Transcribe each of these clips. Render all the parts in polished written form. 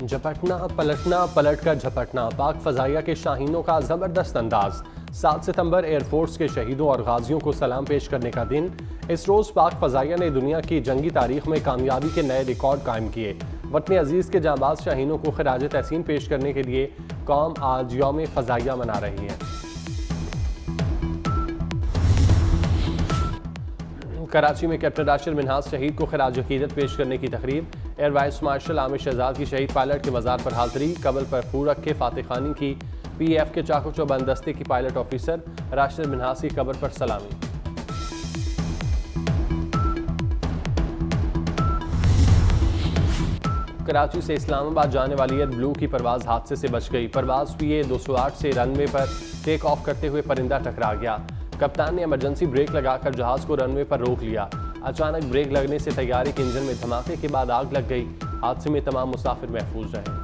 झपटना पलटना पलट कर झपटना, पाक फजाइया के शाहीनों का जबरदस्त अंदाज। 7 सितंबर एयरफोर्स के शहीदों और गाजियों को सलाम पेश करने का दिन। इस रोज़ पाक फजाइया ने दुनिया की जंगी तारीख में कामयाबी के नए रिकॉर्ड कायम किए। वतन अजीज़ के जांबाज शाहीनों को खिराज तहसीन पेश करने के लिए कौम आज यौम फजाइया मना रही है। कराची में कैप्टन राशिद मिन्हाज शहीद को खिराज अकीदत पेश करने की तकरीब। Air vice marshal Aamir Shahzad की शहीद पायलट के मज़ार पर हाज़री। कबल पर फूल रखे फातिह खानी की PF के चाको चौबंद दस्ते की पायलट ऑफिसर राशिद मिन्हाज की कब्र पर सलामी। कराची से इस्लामाबाद जाने वाली एयर ब्लू की परवाज़ हादसे से बच गई। परवाज़ PA 208 से रनवे पर टेक ऑफ करते हुए परिंदा टकरा गया। कप्तान ने इमरजेंसी ब्रेक लगाकर जहाज को रनवे पर रोक लिया। अचानक ब्रेक लगने से तैयारी के इंजन में धमाके के बाद आग लग गई। हादसे में तमाम मुसाफिर महफूज रहे।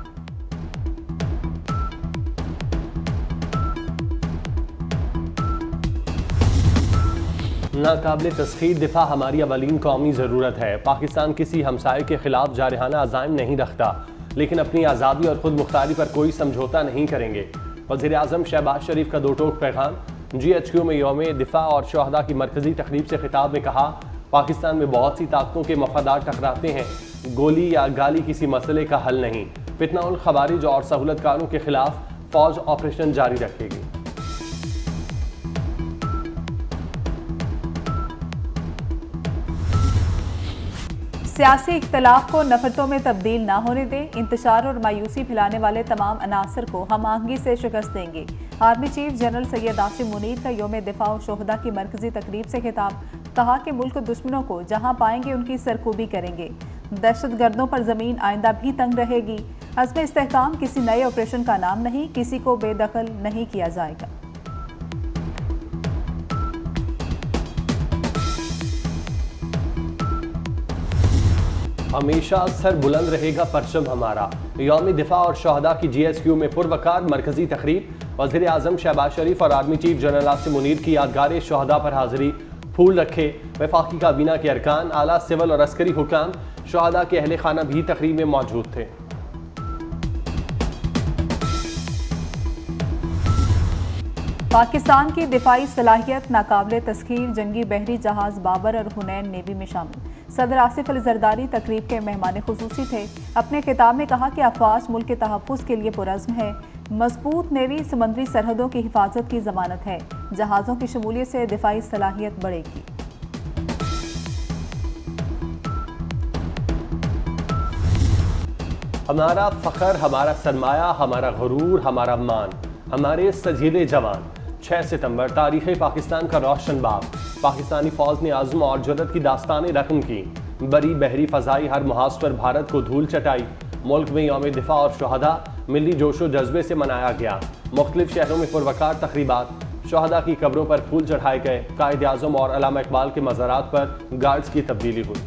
नाकाबिले तस्खीर दिफा हमारी अवलीन कौमी ज़रूरत है। पाकिस्तान किसी हमसाये के खिलाफ जारहाना अज़ाइम नहीं रखता, लेकिन अपनी आज़ादी और खुद मुख्तारी पर कोई समझौता नहीं करेंगे। वज़ीर आज़म शहबाज शरीफ का दो टोक पैगाम। GHQ में यौम दिफा और शहदा की मरकजी तकरीब से खिताब में कहा, पाकिस्तान में बहुत सी ताकतों के मफादात टकराते हैं, गोली या गाली किसी मसले का हल नहीं। फितना उल खवारिज और सहूलतकारों के खिलाफ फौज ऑपरेशन जारी रखेगी। सियासी इख्तलाफ को नफरतों में तब्दील ना होने दें। इंतशार और मायूसी फैलाने वाले तमाम अनासर को हम आहंगी से शिकस्त देंगे। Army chief general Syed Asim Munir का यौम दिफा और शोहदा की मरकजी तकरीब से खिताब। कहा कि मुल्क दुश्मनों को जहां पाएंगे उनकी सरकूबी करेंगे। दहशत गर्दों पर जमीन आइंदा भी तंग रहेगी। अज़्म इस्तेहकाम किसी नए ऑपरेशन का नाम नहीं, किसी को बेदखल नहीं किया जाएगा। हमेशा सर बुलंद रहेगा परचम हमारा। यौम दिफा और शहदा की GHQ में पुरवकार मरकजी तकरीब। वज़ीर आज़म शहबाज शरीफ और army chief general Asim Munir की यादगार शहदा पर हाजिरी। फूल रखे वफाकी काबीना के अरकान, आला सिविल और अस्करी हुकाम, शहदा के अहले खाना भी तकरीब में मौजूद थे। पाकिस्तान की दिफाई सलाहियत नाकाबिले तस्खीर। जंगी बहरी जहाज बाबर और हुनैन नेवी में शामिल। सदर आसिफ अली जरदारी तकरीब के मेहमान खुसूसी थे। अपने खिताब में कहा कि अफवाज मुल्क के तहफ़्फ़ुज़ के लिए पुरज़्म है। मजबूत नेवी समंदरी सरहदों की हिफाजत की जमानत है। जहाज़ों की शमूलियत से दिफाई सलाहियत बढ़ेगी। हमारा फ़ख्र, हमारा सरमाया, हमारा गुरूर, हमारा मान, हमारे सजीले जवान। 6 सितंबर तारीख़ पाकिस्तान का रोशन बाब। पाकिस्तानी फ़ौज ने आज़म और जुर्रत की दास्तानें रकम की। बड़ी बहरी फ़ज़ाई हर मुहाज पर भारत को धूल चटाई। मुल्क में यौम दिफा और शहदा मिली जोशो जज्बे से मनाया गया। मुख्तलिफ शहरों में पुरवकार तकरीबात। शहदा की कब्रों पर फूल चढ़ाए गए। कायद आज़म और अल्लामा इकबाल के मज़ारात पर गार्ड्स की तब्दीली हुई।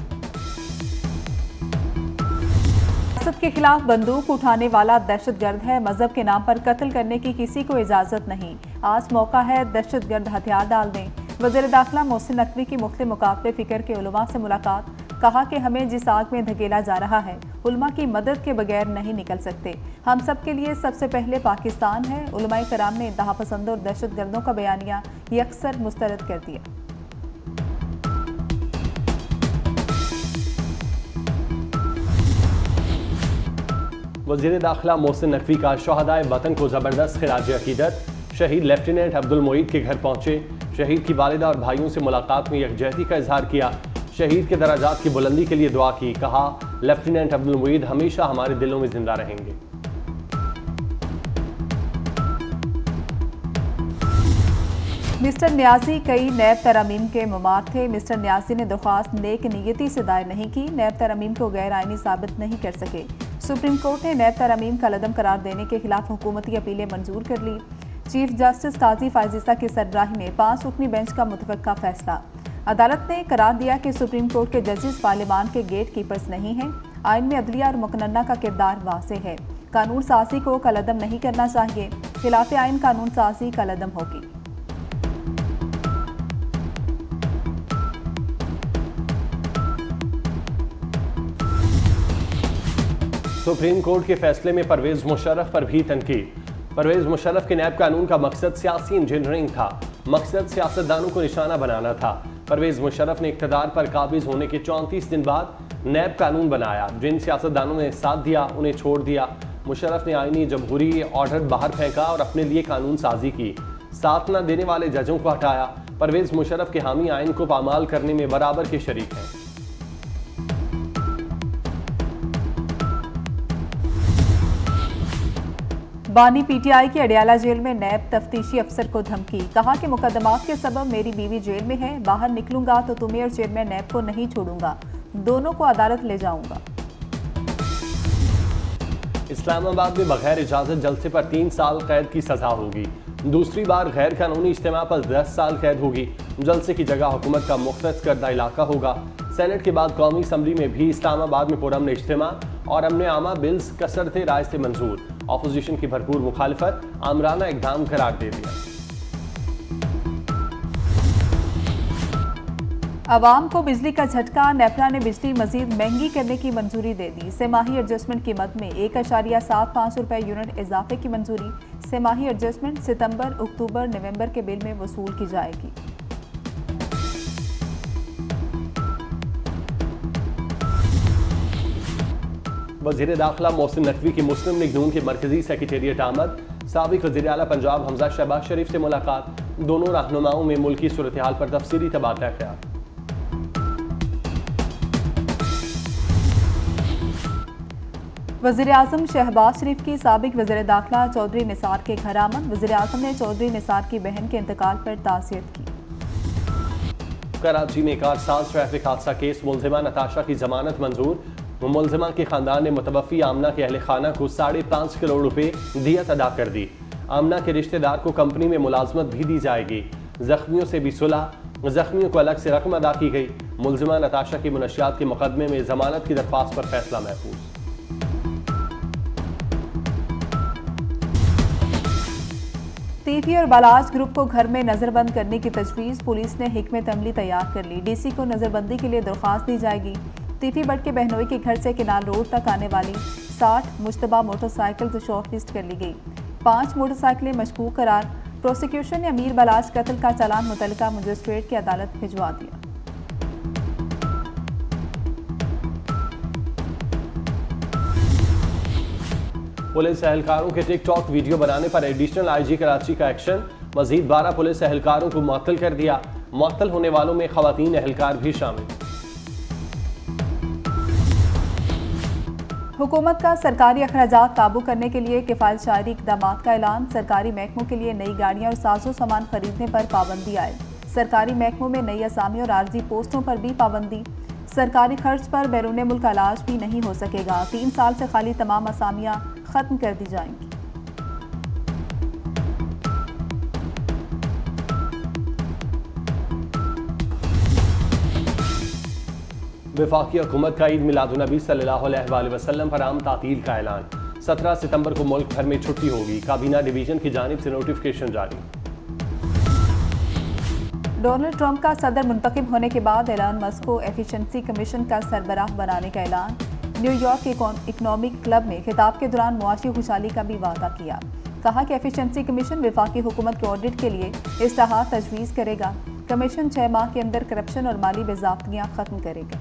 के खिलाफ बंदूक उठाने वाला दहशतगर्द है। मजहब के नाम पर कत्ल करने की किसी को इजाजत नहीं। आज मौका है दहशतगर्द हथियार डाल दें। वज़ीर दाखिला मोहसिन नकवी की मुख्तलिफ मुकाबले फ़िक्र के उलमा से मुलाकात। कहा कि हमें जिस आग में धकेला जा रहा है, उलमा की मदद के बगैर नहीं निकल सकते। हम सब के लिए सबसे पहले पाकिस्तान है। उलमाए कराम ने इंतहा पसंदों और दहशतगर्दों का बयानिया यकसर मुस्तरद कर दिया। वज़ीर दाखिला मोहसिन नकवी का शहदाए वतन को ज़बरदस्त खिराज अकीदत। शहीद लेफ्टिनेंट अब्दुल मोईद के घर पहुंचे। शहीद की वालिदा और भाइयों से मुलाकात में यकजहती का इजहार किया। शहीद के दराजात की बुलंदी के लिए दुआ की। कहा, लेफ्टिनेंट अब्दुल मोईद हमेशा हमारे दिलों में जिंदा रहेंगे। मिस्टर न्याजी कई नैब तरमीम के मुमार थे। मिस्टर न्याजी ने दरख्वास्त नेक नीयती से दायर नहीं की। नैब तरमीम को गैर आइनी साबित नहीं कर सके। सुप्रीम कोर्ट ने नैब तरमीम का लदम करार देने के खिलाफ हुकूमती अपीलें मंजूर कर ली। चीफ जस्टिस काजी फायजिस्ता की सरबराही में 5 रुकनी बेंच का मुतवक्का फैसला। अदालत ने करार दिया कि सुप्रीम कोर्ट के जजेस पार्लियामान के गेट कीपर्स नहीं हैं। आइन में अदलिया और मुकन्ना का किरदार वाज़ेह है। कानून साजी को कलअदम नहीं करना चाहिए। खिलाफ आइन कानून साजी कलअदम होगी। सुप्रीम कोर्ट के फैसले में परवेज मुशर्रफ पर भी तनकीद। परवेज मुशर्रफ के नैब कानून का मकसद सियासी इंजीनियरिंग था, मकसद सियासतदानों को निशाना बनाना था। परवेज मुशर्रफ ने इक़्तिदार पर काबिज होने के 34 दिन बाद नैब कानून बनाया। जिन सियासतदानों ने साथ दिया उन्हें छोड़ दिया। मुशर्रफ ने आईनी जमहूरी ऑर्डर बाहर फेंका और अपने लिए कानून साजी की। साथ न देने वाले जजों को हटाया। परवेज मुशर्रफ के हामी आइन को पामाल करने में बराबर के शरीक हैं। बानी पीटीआई की अडियाला जेल में नैब तफ्तीशी अफसर को धमकी। कहा कि मुकदमात के सबब मेरी बीवी जेल में है, बाहर निकलूंगा तो तुम्हें और चेयरमैन नैब को नहीं छोड़ूंगा, दोनों को अदालत ले जाऊंगा। इस्लामाबाद में बगैर इजाजत जलसे पर 3 साल कैद की सजा होगी। दूसरी बार गैर कानूनी इज्तिमा पर 10 साल कैद होगी। जलसे की जगह हुकूमत का मुख्तस करदा इलाका होगा। सेनेट के बाद कौमी असम्बली में भी इस्लामाबाद में पुरअमन इज्तिमा और अमन आमा बिल्स कसरते राय से मंजूर। अपोजिशन की भरपूर मुखालिफत आमराना इक़दाम करार दे दिया। अवाम को बिजली का झटका। नेपरा ने बिजली मजीद महंगी करने की मंजूरी दे दी। सेमाही एडजस्टमेंट कीमत में 1.75 रुपए यूनिट इजाफे की मंजूरी। सेमाही एडजस्टमेंट सितंबर, अक्टूबर, नवंबर के बिल में वसूल की जाएगी। वज़ीर दाखिला मोहसिन नकवी की मुस्लिम लीग नून के मरकजी सेक्रेटेरिएट आमद। साबिक वज़ीर आला पंजाब हमजा शहबाज शरीफ से मुलाकात। दोनों रहनुमाओं में मुल्की सूरत हाल पर तफसीली तबादला ख्याल। वज़ीर आज़म शहबाज शरीफ की साबिक वज़ीर दाखिला चौधरी निसार के घर आमद। वज़ीर आज़म ने चौधरी निसार की बहन के इंतकाल पर ताज़ियत की। कराची में कारसाज ट्रैफिक हादसा केस मुलजिमा नताशा की जमानत मंजूर। मुलजिमा के खानदान ने मुतवफ़ी आमना के अहल खाना को 5.5 करोड़ रुपए दियत अदा कर दी। आमना के रिश्तेदार को कंपनी में मुलाजमत भी दी जाएगी। जख्मियों से भी सुलह, जख्मियों को अलग से रकम अदा की गई। मुलजिमा नताशा की मुनशियात के मुकदमे में जमानत की दरख्वास्त पर फैसला महफूज। टीवी और बालाज ग्रुप को घर में नजरबंद करने की तजवीज़। पुलिस ने हिकमत अमली तैयार कर ली। डीसी को नजरबंदी के लिए दरख्वास्त दी जाएगी। टीवी बट के बहनोई के घर से किनाल रोड तक आने वाली 60 मुश्तबा मोटरसाइकिल शॉर्ट लिस्ट कर ली गई। 5 मोटरसाइकिलें मशकूक करार। प्रोसिक्यूशन ने अमीर बालाज कत्ल का चालान मुतल्लिका मजिस्ट्रेट की अदालत भिजवा दिया। पुलिस एहलकारों के टिकटॉक वीडियो बनाने पर एडिशनल आईजी कराची का एक्शन। मजीद 12 पुलिस एहलकारों को मुअत्तल कर दिया। मुअत्तल होने वालों में खवातीन एहलकार भी शामिल। हुकूमत का सरकारी अखराजात काबू करने के लिए किफ़ायत शायरी इक़दामात का ऐलान। सरकारी महकमों के लिए नई गाड़ियां और साजो सामान खरीदने पर पाबंदी आए। सरकारी महकमों में नई असामी और आर्जी पोस्टों पर भी पाबंदी। सरकारी खर्च पर बैरून मुल्क इलाज भी नहीं हो सकेगा। 3 साल से खाली तमाम असामियां खत्म कर दी जाएंगी। वफाकी हुकूमत का ईद मिलादुन्नबी सल्लल्लाहु अलैहि वसल्लम पर आम तातील का ऐलान। 17 सितंबर को मुल्क भर में छुट्टी होगी। काबीना डिवीजन की जानिब से नोटिफिकेशन जारी। डोनाल्ड ट्रंप का सदर मुंतखब होने के बाद एलन मस्क को एफिशिएंसी कमीशन का सरबराह बनाने का ऐलान। न्यूयॉर्क इकोनॉमिक क्लब में खिताब के दौरान मुआशी खुशहाली का भी वादा किया। कहा कि एफिशिएंसी कमीशन वफाकी हुकूमत के ऑडिट के लिए इस्लाहात तजवीज़ करेगा। कमीशन 6 माह के अंदर करप्शन और माली बेज़ाब्तियाँ खत्म करेगा।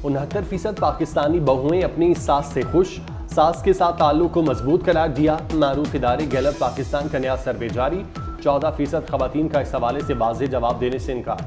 69% पाकिस्तानी बहुएं अपनी सास से खुश। सास के साथ ताल्लुक को मजबूत करार दिया। मारूफ इदारे गैलप पाकिस्तान का नया सर्वे जारी। 14% खवातीन का इस हवाले से वाज़ेह जवाब देने से इनकार।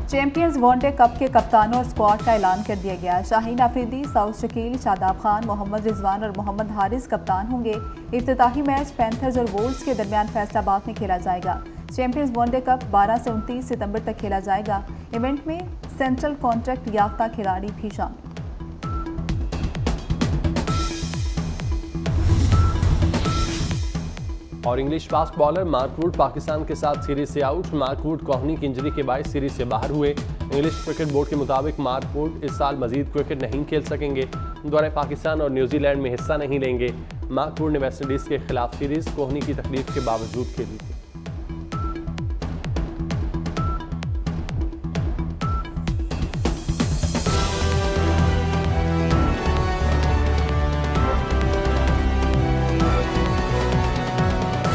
चैंपियंस वनडे कप के कप्तानों और स्क्वाड का ऐलान कर दिया गया। शाहीन अफरीदी, साउथ शकील, शादाब खान, मोहम्मद रिजवान और मोहम्मद हारिस कप्तान होंगे। इफ्तिताही मैच पैंथर्स और वोल्व्स के दरमियान फैसलाबाद में खेला जाएगा। चैंपियंस वनडे कप 12 से 29 सितंबर तक खेला जाएगा। इवेंट में सेंट्रल कॉन्ट्रैक्ट याफ्ता खिलाड़ी भी शामिल। और English fast bowler Mark Wood Pakistan के साथ सीरीज से आउट। मार्क वुड कोहनी की इंजरी के बायस सीरीज से बाहर हुए। इंग्लिश क्रिकेट बोर्ड के मुताबिक मार्क वुड इस साल मजीद क्रिकेट नहीं खेल सकेंगे। दौरे पाकिस्तान और न्यूजीलैंड में हिस्सा नहीं लेंगे। मार्क वुड ने वेस्टइंडीज़ के खिलाफ सीरीज कोहनी की तकलीफ के बावजूद खेली थी।